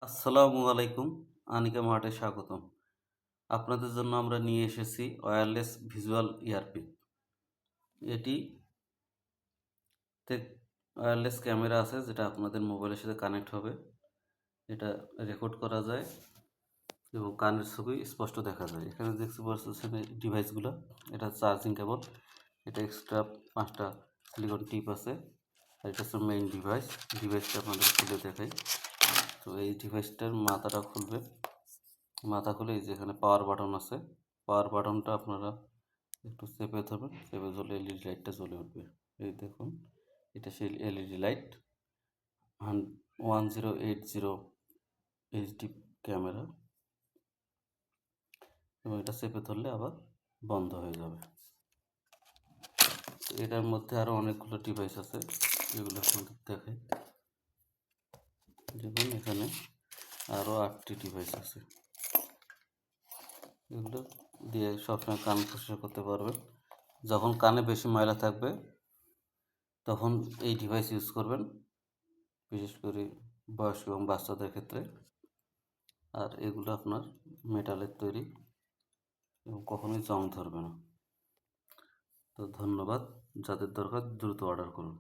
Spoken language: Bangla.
আসসালামু আলাইকুম। আনিকা মার্টে স্বাগতম। আপনাদের জন্য আমরা নিয়ে এসেছি ওয়্যারলেস ভিজুয়াল ইয়ারপিক। এটিতে ওয়্যারলেস ক্যামেরা আছে যেটা আপনাদের মোবাইলের সাথে কানেক্ট হবে। এটা রেকর্ড করা যায় এবং কানের ছবি স্পষ্ট দেখা যায়। এখানে দেখতে পাচ্ছেন এই ডিভাইসগুলো। এটা চার্জিং কেবল। এটা এক্সট্রা ৫টা সিলিকন টিপ আছে। আর এটা হচ্ছে মেইন ডিভাইস। ডিভাইসটা আপনাদের খুলে দেখাই। তো এই ডিভাইসটার মাথাটা খুলবে। মাথা খুলে এই যে এখানে পাওয়ার বাটন আছে। পাওয়ার বাটনটা আপনারা একটু চেপে ধরবেন, চেপে ধরলে এলইডি লাইটটা জ্বলে উঠবে। এই দেখুন, এটা সেই এলইডি লাইট। 1080 এইচডি ক্যামেরা এবং এটা চেপে ধরলে আবার বন্ধ হয়ে যাবে। এটার মধ্যে আরও অনেকগুলো ডিভাইস আছে, এগুলো আপনাদের দেখাই। দেখুন এখানে আরও 8টি ডিভাইস আছে। এগুলো দিয়ে সবসময় কান পরিষ্কার করতে পারবেন। যখন কানে বেশি ময়লা থাকবে তখন এই ডিভাইস ইউজ করবেন, বিশেষ করে বয়স্ক এবং বাচ্চাদের ক্ষেত্রে। আর এগুলো আপনার মেটালের তৈরি এবং কখনোই জং ধরবে না। তো ধন্যবাদ। যাদের দরকার দ্রুত অর্ডার করুন।